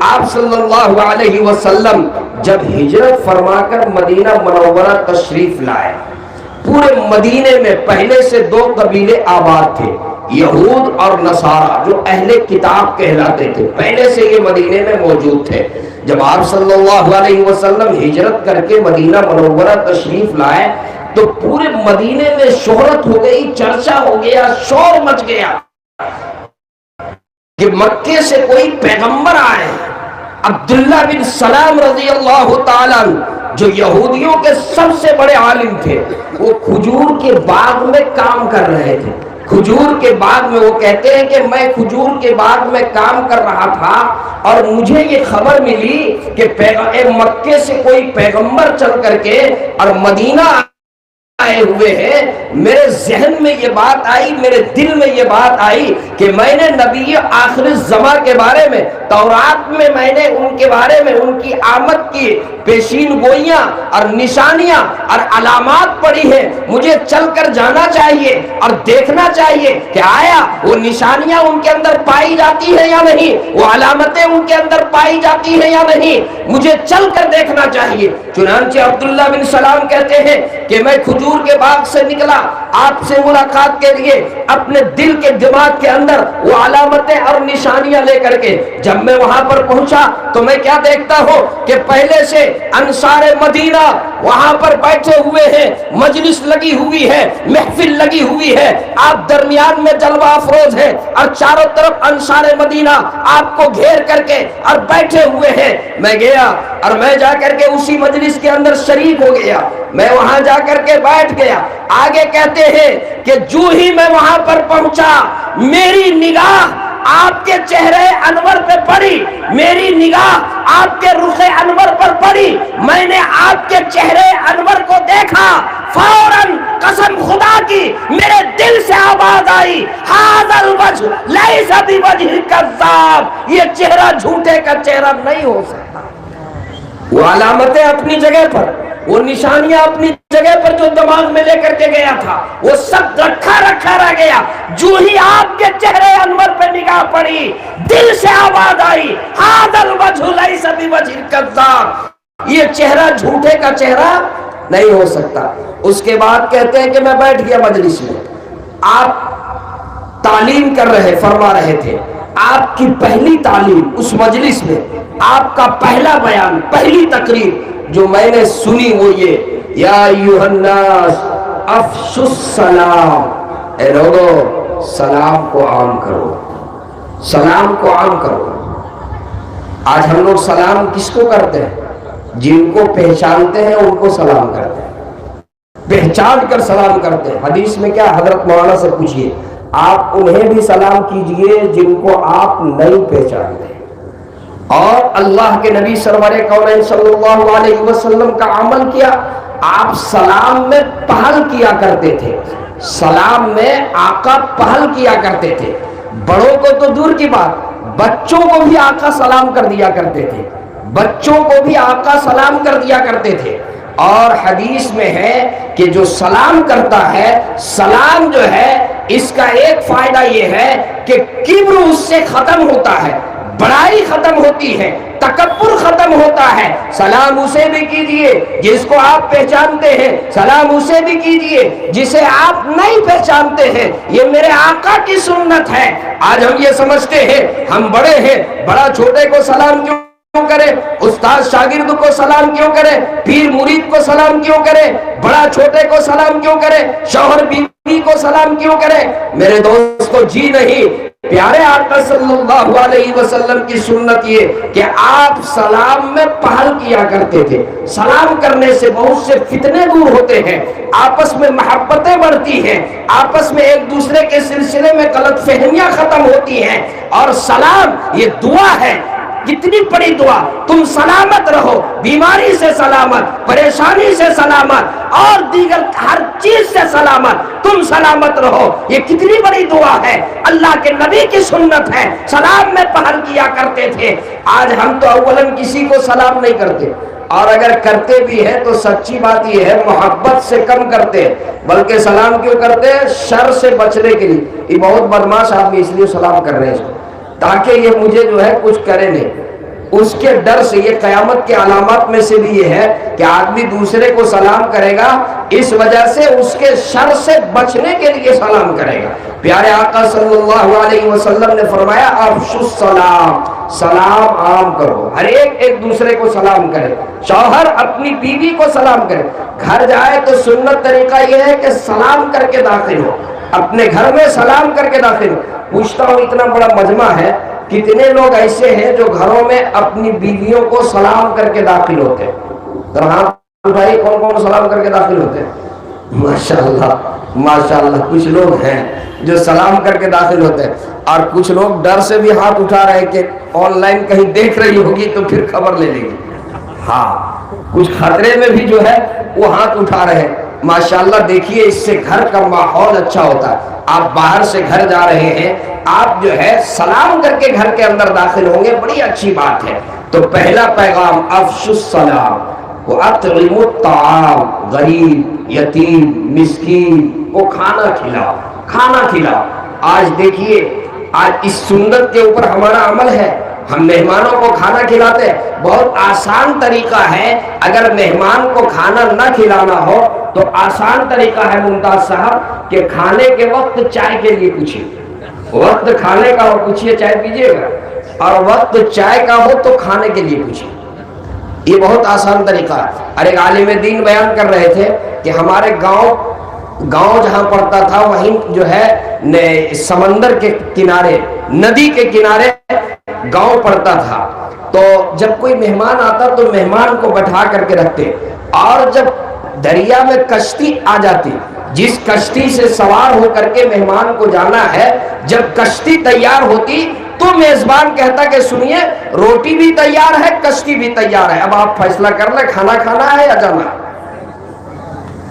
آپ صلی اللہ علیہ وسلم جب ہجرت فرما کر مدینہ منورہ تشریف لائے، پورے مدینے میں پہلے سے دو قبیلے آباد تھے، یہود اور نصارہ، جو اہل کتاب کہلاتے تھے، پہلے سے یہ مدینے میں موجود تھے۔ جب آپ صلی اللہ علیہ وسلم ہجرت کر کے مدینہ منورہ تشریف لائے تو پورے مدینے میں شہرت ہو گئی، چرچا ہو گیا، شور مچ گیا کہ مکے سے کوئی پیغمبر آئے۔ عبداللہ بن سلام رضی اللہ تعالیٰ جو یہودیوں کے سب سے بڑے عالم تھے، وہ کھجور کے باغ میں کام کر رہے تھے۔ کھجور کے باغ میں، وہ کہتے ہیں کہ میں کھجور کے باغ میں کام کر رہا تھا اور مجھے یہ خبر ملی کہ مکے سے کوئی پیغمبر چل کر کے اور مدینہ آئے ہوئے ہیں۔ میرے ذہن میں یہ بات آئی، میرے دل میں یہ بات آئی کہ میں نے نبی آخر الزمان کے بارے میں تورات میں میں نے ان کے بارے میں ان کی آمد کی پیشین گوئیاں اور نشانیاں اور علامات پڑھی ہیں۔ مجھے چل کر جانا چاہیے اور دیکھنا چاہیے کہ آیا وہ نشانیاں ان کے اندر پائی جاتی ہیں یا نہیں، وہ علامتیں ان کے اندر پائی جاتی ہیں یا نہیں، مجھے چل کر دیکھنا چاہیے۔ چنانچہ عبداللہ بن سلام کہتے ہیں کہ میں کھجور کے باغ سے نکلا آپ سے ملاقات کے لیے، اپنے دل کے دماغ کے اندر وہ علامتیں اور نشانیاں لے کر کے جب میں وہاں پر پہنچا تو میں کیا دیکھتا ہوں کہ پہلے سے انصار مدینہ وہاں پر بیٹھے ہوئے ہیں، مجلس لگی ہوئی ہے، محفل لگی ہوئی ہے، آپ درمیان میں جلوہ افروز ہیں اور چاروں طرف انصار مدینہ آپ کو گھیر کر کے اور بیٹھے ہوئے ہیں۔ میں گیا اور میں جا کر کے اسی مجلس کے اندر شریک ہو گیا، میں وہاں جا کر کے بیٹھ گیا۔ آگے کہتے ہیں کہ جو ہی میں وہاں پر پہنچا میری نگاہ آپ کے چہرے انور پہ پڑی، میری نگاہ آپ کے رخ انور پر پڑی، میں نے آپ کے چہرے انور کو دیکھا، فوراً قسم خدا کی میرے دل سے آواز آئی، ھذا الوجہ لیس بوجہ کذاب، یہ چہرہ جھوٹے کا چہرہ نہیں ہو سکتا۔ وہ علامتیں اپنی جگہ پر، وہ نشانیاں اپنی جگہ پر جو دماغ میں لے کر کے گیا تھا وہ سب رکھا رہ گیا۔ جو ہی آپ کے چہرے انور پہ نگاہ پڑی دل سے آواز آئی، ھذا الوجہ لیس بوجہ کذاب، یہ چہرہ جھوٹے کا چہرہ نہیں ہو سکتا۔ اس کے بعد کہتے ہیں کہ میں بیٹھ گیا مجلس میں، آپ تعلیم کر رہے، فرما رہے تھے، آپ کی پہلی تعلیم اس مجلس میں، آپ کا پہلا بیان، پہلی تقریر جو میں نے سنی وہ یہ، یا ایھا الناس افشوا السلام، اے لوگو سلام کو عام کرو، سلام کو عام کرو۔ آج ہم لوگ سلام کس کو کرتے ہیں؟ جن کو پہچانتے ہیں ان کو سلام کرتے ہیں، پہچان کر سلام کرتے ہیں۔ حدیث میں کیا، حضرت مولانا سے پوچھئے، آپ انہیں بھی سلام کیجئے جن کو آپ نہیں پہچانتے۔ اور اللہ کے نبی سرور کونین صلی اللہ علیہ وسلم کا عمل کیا، آپ سلام میں پہل کیا کرتے تھے، سلام میں آقا پہل کیا کرتے تھے۔ بڑوں کو تو دور کی بات، بچوں کو بھی آقا سلام کر دیا کرتے تھے، بچوں کو بھی آقا سلام کر دیا کرتے تھے۔ اور حدیث میں ہے کہ جو سلام کرتا ہے، سلام جو ہے اس کا ایک فائدہ یہ ہے کہ کبر اس سے ختم ہوتا ہے، بڑائی ختم ہوتی ہے، تکبر ختم ہوتا ہے۔ سلام اسے بھی کیجئے جس کو آپ پہچانتے ہیں، سلام اسے بھی کیجئے جسے آپ نہیں پہچانتے ہیں، یہ میرے آقا کی سنت ہے۔ آج ہم یہ سمجھتے ہیں ہم بڑے ہیں، بڑا چھوٹے کو سلام کیوں کرے، استاد شاگرد کو سلام کیوں کرے، پیر مرید کو سلام کیوں کرے، بڑا چھوٹے کو سلام کیوں کرے، شوہر بیوی کو سلام کیوں کرے؟ میرے دوستو جی نہیں، پیارے آقا صلی اللہ علیہ وسلم کی سنت یہ کہ آپ سلام میں پہل کیا کرتے تھے۔ سلام کرنے سے بہت سے فتنے دور ہوتے ہیں، آپس میں محبتیں بڑھتی ہیں، آپس میں ایک دوسرے کے سلسلے میں غلط فہمیاں ختم ہوتی ہیں۔ اور سلام یہ دعا ہے، کتنی بڑی دعا، تم سلامت رہو، بیماری سے سلامت، پریشانی سے سلامت اور دیگر ہر چیز سے سلامت، تم سلامت رہو، یہ کتنی بڑی دعا ہے، اللہ کے نبی کی سنت ہے، سلام میں پہل کیا کرتے تھے۔ آج ہم تو اولاً کسی کو سلام نہیں کرتے، اور اگر کرتے بھی ہیں تو سچی بات یہ ہے محبت سے کم کرتے ہیں، بلکہ سلام کیوں کرتے ہیں؟ شر سے بچنے کے لیے، یہ بہت بدماش آدمی اس لیے سلام کر رہے ہیں تاکہ یہ مجھے جو ہے کچھ کرے نہیں، اس کے ڈر سے، یہ قیامت کے علامات میں سے بھی یہ ہے کہ آدمی دوسرے کو سلام کرے گا، اس وجہ سے اس کے شر سے بچنے کے لیے سلام کرے گا۔ پیارے آقا صلی اللہ علیہ وسلم نے فرمایا افشوا السلام، سلام عام کرو، ہر ایک دوسرے کو سلام کرے، شوہر اپنی بیوی کو سلام کرے، گھر جائے تو سنت طریقہ یہ ہے کہ سلام کر کے داخل ہو، اپنے گھر میں سلام کر کے داخل ہو۔ پوچھتا ہوں اتنا بڑا مجمع ہے، کتنے لوگ ایسے ہیں جو گھروں میں اپنی بیویوں کو سلام کر کے داخل ہوتے ہیں؟ تو ہاں بھائی، کون کون سلام کر کے داخل ہوتے ہیں؟ ماشاءاللہ ماشاءاللہ، کچھ لوگ ہیں جو سلام کر کے داخل ہوتے ہیں، اور کچھ لوگ ڈر سے بھی ہاتھ اٹھا رہے ہیں کہ آن لائن کہیں دیکھ رہی ہوگی تو پھر خبر لے لے گی۔ ہاں، کچھ خطرے میں بھی جو ہے وہ ہاتھ اٹھا رہے ہیں۔ ماشاءاللہ دیکھیے، اس سے گھر کا ماحول اچھا ہوتا ہے۔ آپ باہر سے گھر جا رہے ہیں، آپ جو ہے سلام کر کے گھر کے اندر داخل ہوں گے، بڑی اچھی بات ہے۔ تو پہلا پیغام افشوا السلام وَأَطْعِمُوا الطَّعَامَ، غریب، یتیم، مسکین کو کھانا کھلاؤ، کھانا کھلاؤ۔ آج دیکھیے، آج اس سنت کے اوپر ہمارا عمل ہے، ہم مہمانوں کو کھانا کھلاتے ہیں۔ بہت آسان طریقہ ہے، اگر مہمان کو کھانا نہ کھلانا ہو تو آسان طریقہ ہے ممتاز صاحب کہ کھانے کے وقت چائے کے لیے پوچھیے، وقت کھانے کا ہو پوچھیے چائے پیجیے گا، اور وقت چائے کا ہو تو کھانے کے لیے پوچھیے۔ یہ بہت آسان طریقہ ہے۔ اور ایک عالم دین بیان کر رہے تھے کہ ہمارے گاؤں جہاں پڑتا تھا، وہیں جو ہے سمندر کے کنارے، ندی کے کنارے گاؤں پڑتا تھا۔ تو جب کوئی مہمان آتا تو مہمان کو بٹھا کر کے رکھتے، اور جب دریا میں کشتی آ جاتی، جس کشتی سے سوار ہو کر کے مہمان کو جانا ہے، جب کشتی تیار ہوتی تو میزبان کہتا کہ سنیے، روٹی بھی تیار ہے، کشتی بھی تیار ہے، اب آپ فیصلہ کر لیں کھانا کھانا ہے یا جانا ہے۔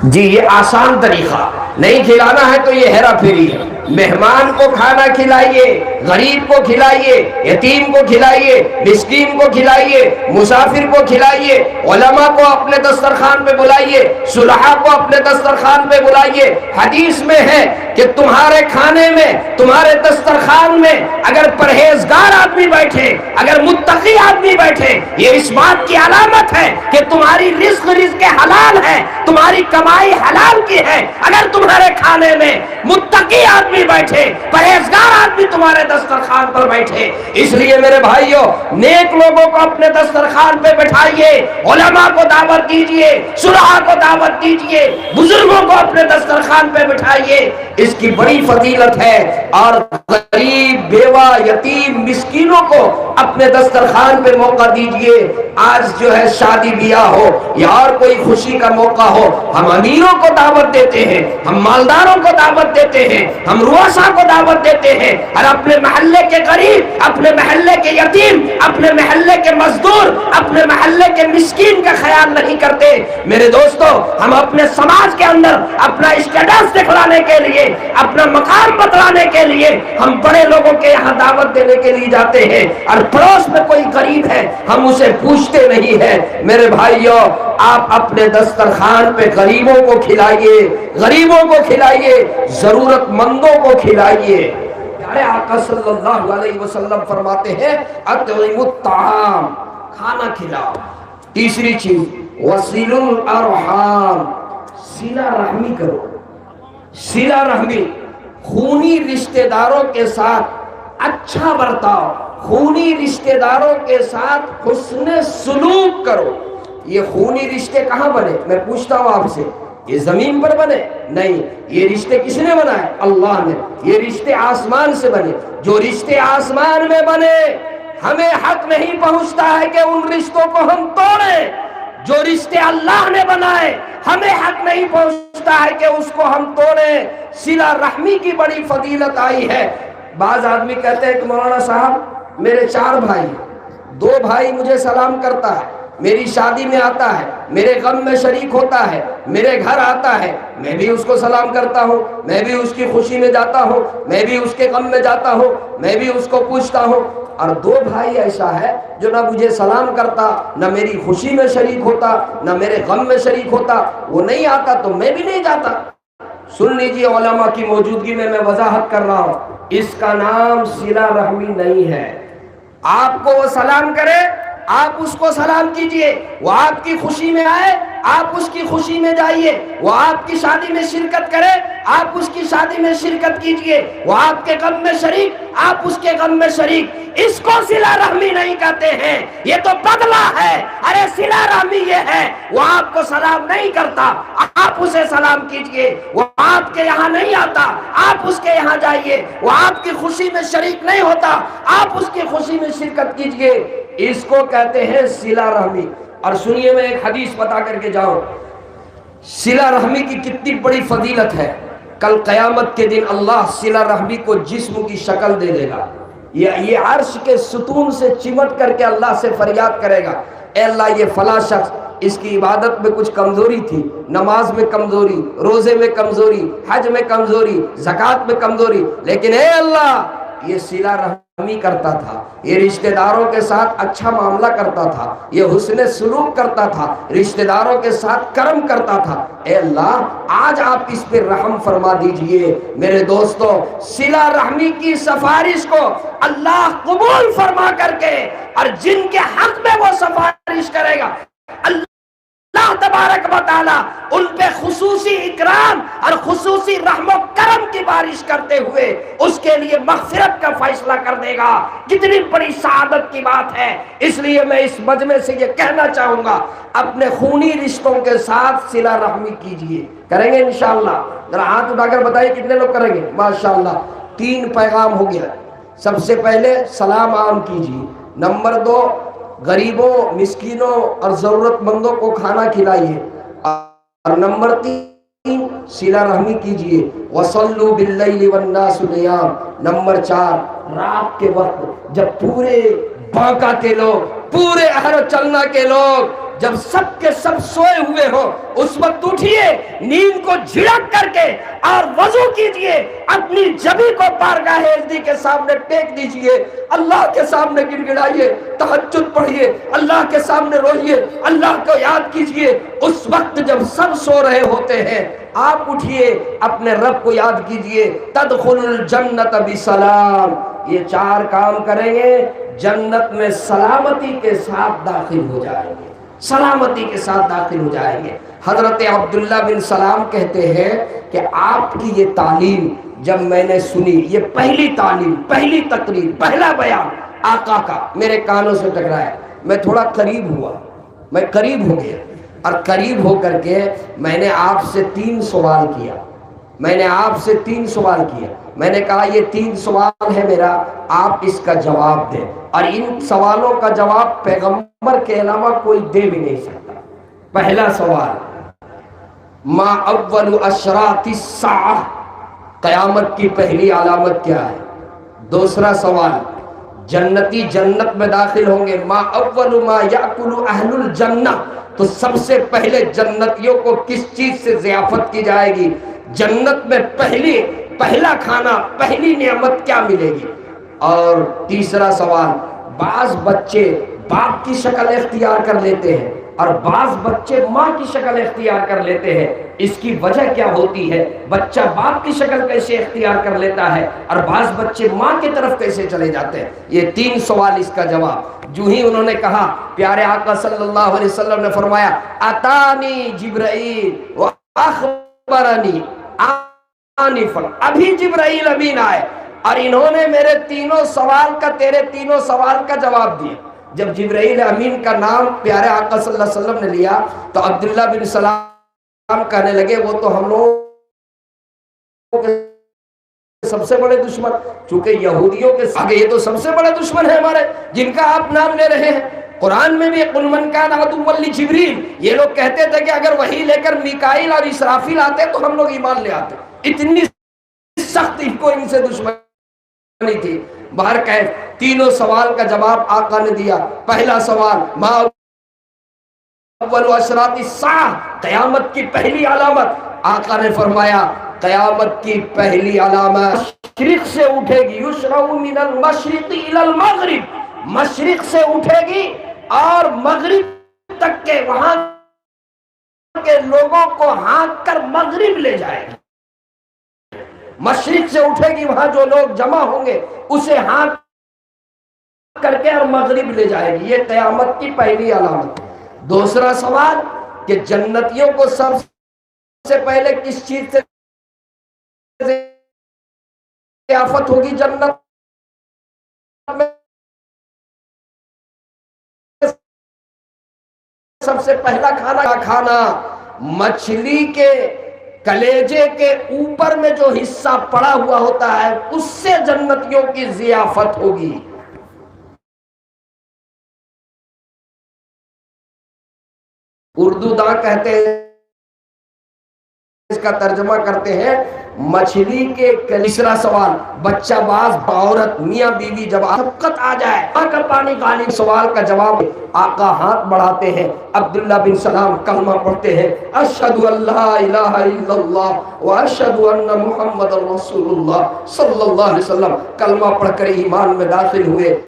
جی، یہ آسان طریقہ، نہیں کھلانا ہے تو یہ ہیرا پھیری ہے۔ مہمان کو کھانا کھلائیے، غریب کو کھلائیے، یتیم کو کھلائیے، مسکین کو کھلائیے، مسافر کو کھلائیے، علماء کو اپنے دسترخوان پہ بلائیے، صلحاء کو اپنے دسترخوان پہ بلائیے۔ حدیث میں ہے کہ تمہارے کھانے میں، تمہارے دسترخوان میں اگر پرہیزگار آدمی بیٹھے، اگر متقی آدمی بیٹھے، یہ اس بات کی علامت ہے کہ تمہاری رزق حلال ہے، تمہاری کمائی حلال کی ہے۔ اگر تمہارے کھانے میں متقی آدمی بیٹھے، پرہیزگار آدمی تمہارے دسترخوان پر بیٹھے، اس لیے میرے بھائیوں، نیک لوگوں کو اپنے دسترخوان پہ بٹھائیے، علماء کو دعوت دیجئے، صلحاء کو دعوت دیجئے، بزرگوں کو اپنے دسترخوان پہ بٹھائیے، اس کی بڑی فضیلت ہے۔ اور غریب، بیوہ، یتیم، مسکینوں کو اپنے دسترخوان پہ موقع دیجئے۔ آج جو ہے شادی بیاہ ہو یا اور کوئی خوشی کا موقع ہو، ہم امیروں کو دعوت دیتے ہیں، ہم مالداروں کو دعوت دیتے ہیں، ہم رؤساء کو دعوت دیتے ہیں، اور اپنے محلے کے غریب، اپنے محلے کے یتیم، اپنے محلے کے مزدور، اپنے محلے کے مسکین کا خیال نہیں کرتے۔ میرے دوستو، ہم اپنے سماج کے اندر اپنا اسٹیٹس دکھلانے کے لیے، اپنا مقام بتلانے کے لیے ہم بڑے لوگوں کے یہاں دعوت دینے کے لیے جاتے ہیں، اور پڑوس میں کوئی غریب ہے ہم اسے پوچھتے نہیں ہیں۔ میرے بھائیوں، آپ اپنے دسترخوان پہ غریبوں کو کھلائیے، غریبوں کو کھلائیے، ضرورت مندوں کو کھلائیے۔ پیارے آقا صلی اللہ علیہ وسلم فرماتے ہیں اطعموا الطعام، کھانا کھلاؤ۔ تیسری چیز وصلوا الارحام، صلہ رحمی کرو، صلہ رحمی، خونی رشتہ داروں کے ساتھ اچھا برتاؤ، خونی رشتہ داروں کے ساتھ حسن سلوک کرو۔ یہ خونی رشتے کہاں بنے؟ میں پوچھتا ہوں آپ سے، یہ زمین پر بنے؟ نہیں، یہ رشتے کس نے بنائے؟ اللہ نے۔ یہ رشتے آسمان سے بنے۔ جو رشتے آسمان میں بنے، ہمیں حق نہیں پہنچتا ہے کہ ان رشتوں کو ہم توڑیں۔ جو رشتے اللہ نے بنائے، ہمیں حق نہیں پہنچتا ہے کہ اس کو ہم توڑیں۔ صلہ رحمی کی بڑی فضیلت آئی ہے۔ بعض آدمی کہتے ہیں کہ مولانا صاحب، میرے 4 بھائی، 2 بھائی مجھے سلام کرتا ہے، میری شادی میں آتا ہے، میرے غم میں شریک ہوتا ہے، میرے گھر آتا ہے، میں بھی اس کو سلام کرتا ہوں، میں بھی اس کی خوشی میں جاتا ہوں، میں بھی اس کے غم میں جاتا ہوں، میں بھی اس کو پوچھتا ہوں۔ اور 2 بھائی ایسا ہے جو نہ مجھے سلام کرتا، نہ میری خوشی میں شریک ہوتا، نہ میرے غم میں شریک ہوتا، وہ نہیں آتا تو میں بھی نہیں جاتا۔ سن لیجیے، علماء کی موجودگی میں وضاحت کر رہا ہوں، اس کا نام صلہ رحمی نہیں ہے۔ آپ کو وہ سلام کرے آپ اس کو سلام کیجئے، وہ آپ کی خوشی میں آئے آپ اس کی خوشی میں جائیے، وہ آپ کی شادی میں شرکت کرے آپ اس کی شادی میں شرکت کیجئے، وہ آپ کے غم میں شریک آپ اس کے غم میں شریک۔ اس کو صلہ رحمی نہیں کہتے ہیں، یہ تو بدلہ ہے۔ ارے صلہ رحمی یہ ہے، وہ آپ کو سلام نہیں کرتا آپ اسے سلام کیجئے، وہ آپ کے یہاں نہیں آتا آپ اس کے یہاں جائیے، وہ آپ کی خوشی میں شریک نہیں ہوتا آپ اس کی خوشی میں شرکت کیجئے۔ اس کو کہتے ہیں صلہ رحمی۔ اور سنیے، میں ایک حدیث بتا کر کے جاؤں، صلہ رحمی کی کتنی بڑی فضیلت ہے۔ کل قیامت کے دن اللہ صلہ رحمی کو جسم کی شکل دے دے گا، یہ عرش کے ستون سے چمٹ کر کے اللہ سے فریاد کرے گا، اے اللہ یہ فلاں شخص، اس کی عبادت میں کچھ کمزوری تھی، نماز میں کمزوری، روزے میں کمزوری، حج میں کمزوری، زکوٰۃ میں کمزوری، لیکن اے اللہ یہ صلہ رحمی کرتا تھا، یہ رشتہ داروں کے ساتھ اچھا معاملہ کرتا تھا، یہ حسن سلوک کرتا تھا، رشتہ داروں کے ساتھ کرم کرتا تھا، اے اللہ آج آپ اس پر رحم فرما دیجئے۔ میرے دوستو، صلہ رحمی کی سفارش کو اللہ قبول فرما کر کے، اور جن کے حق میں وہ سفارش کرے گا اللہ تبارک و تعالی ان پہ خصوصی اکرام اور خصوصی رحم و کرم کی بارش کرتے ہوئے اس کے لیے مغفرت کا فیصلہ کر دے گا۔ کتنی بڑی سعادت کی بات ہے۔ اس لیے میں اس مجمع سے یہ کہنا چاہوں گا، اپنے خونی رشتوں کے ساتھ صلہ رحمی کیجئے۔ کریں گے انشاءاللہ؟ ذرا ہاتھ اٹھا کر بتائیے کتنے لوگ کریں گے؟ ماشاءاللہ 3 پیغام ہو گیا۔ سب سے پہلے سلام عام کیجئے، نمبر 2 غریبوں، مسکینوں اور ضرورت مندوں کو کھانا کھلائیے، اور نمبر 3 صلہ رحمی کیجئے، وصلوا باللیل والناس نیام۔ نمبر 4 رات کے وقت جب پورے بانکا کے لوگ، پورے اہل چلنا کے لوگ جب سب کے سب سوئے ہوئے ہو، اس وقت اٹھیے، نیند کو جھڑک کر کے اور وضو کیجئے، اپنی جبھی کو بارگاہ عزتی کے سامنے ٹیک دیجئے، اللہ کے سامنے گڑگڑائیے، تہجد پڑھیے، اللہ کے سامنے روئیے، اللہ کو یاد کیجئے۔ اس وقت جب سب سو رہے ہوتے ہیں آپ اٹھیے، اپنے رب کو یاد کیجئے، تدخل الجنت بسلام۔ یہ 4 کام کریں گے، جنت میں سلامتی کے ساتھ داخل ہو جائیں گے، سلامتی کے ساتھ داخل ہو جائیں گے۔ حضرت عبداللہ بن سلام کہتے ہیں کہ آپ کی یہ تعلیم جب میں نے سنی، یہ پہلی تعلیم، پہلی تقریر، پہلا بیان آقا کا میرے کانوں سے ٹکرایا، میں تھوڑا قریب ہوا، میں قریب ہو گیا، اور قریب ہو کر کے میں نے آپ سے 3 سوال کیا، میں نے آپ سے 3 سوال کیا، میں نے کہا یہ 3 سوال ہے میرا، آپ اس کا جواب دیں، اور ان سوالوں کا جواب پیغمبر کے علاوہ کوئی دے بھی نہیں سکتا۔ پہلا سوال، ما اول اشراط الساعہ، قیامت کی پہلی علامت کیا ہے؟ دوسرا سوال، جنتی جنت میں داخل ہوں گے، ما اول ما یاکل اہل الجنہ، تو سب سے پہلے جنتیوں کو کس چیز سے ضیافت کی جائے گی؟ جنت میں پہلا کھانا، پہلی نعمت کیا ملے گی؟ اور تیسرا سوال، بعض بچے باپ کی شکل اختیار کر لیتے ہیں اور بعض بچے ماں کی شکل اختیار کر لیتے ہیں، اس کی وجہ کیا ہوتی ہے؟ بچہ باپ کی شکل کیسے اختیار کر لیتا ہے اور بعض بچے ماں کی طرف کیسے چلے جاتے ہیں؟ یہ 3 سوال، اس کا جواب جو ہی انہوں نے کہا، پیارے آقا صلی اللہ علیہ وسلم نے فرمایا، اتانی جبرائیل واخبرنی آنفا، ابھی جبرائیل امین آئے اور انہوں نے میرے 3 سوال کا، تیرے 3 سوال کا جواب دیا۔ جب جبرائیل امین کا نام پیارے آقا صلی اللہ علیہ وسلم نے لیا تو عبداللہ بن سلام کہنے لگے وہ تو ہم لوگوں کے سب سے بڑے دشمن، چونکہ یہودیوں کے آگے یہ تو سب سے بڑے دشمن ہیں ہمارے، جن کا آپ نام لے رہے ہیں۔ قرآن میں بھی قل من کان عدوا لجبریل، یہ لوگ کہتے تھے کہ اگر وحی لے کر میکائیل اور اسرافیل آتے تو ہم لوگ ایمان لے آتے، اتنی سخت ان کو ان سے دشمنی تھی۔ بہرکیف 3 سوال کا جواب آقا نے دیا۔ پہلا سوال، ما اول اشراط الساعہ، قیامت کی پہلی علامت، آقا نے فرمایا قیامت کی پہلی علامت مشرق سے اٹھے گی، یشرع من المشرق الى المغرب، مشرق سے اٹھے گی اور مغرب تک کے وہاں کے لوگوں کو ہانک کر مغرب لے جائے گی۔ مشرق سے اٹھے گی، وہاں جو لوگ جمع ہوں گے اسے ہانک کر کے اور مغرب لے جائے گی، یہ قیامت کی پہلی علامت۔ دوسرا سوال کہ جنتیوں کو سب سے پہلے کس چیز سے ضیافت ہوگی؟ جنت میں سب سے پہلا کھانا مچھلی کے کلیجے کے اوپر میں جو حصہ پڑا ہوا ہوتا ہے اس سے جنتیوں کی ضیافت ہوگی۔ اردو داں کہتے ہیں، اس کا ترجمہ کرتے ہیں مچھلی کے تیسرا سوال بچہ باز عورت میاں بیوی جب شفقت آ جائے کا پانی غالب، سوال کا جواب آقا ہاتھ بڑھاتے ہیں، عبداللہ بن سلام کلمہ پڑھتے ہیں، اشہد ان لا الہ الا اللہ واشہد ان محمد رسول اللہ صلی اللہ علیہ وسلم، کلمہ پڑھ کر ایمان میں داخل ہوئے۔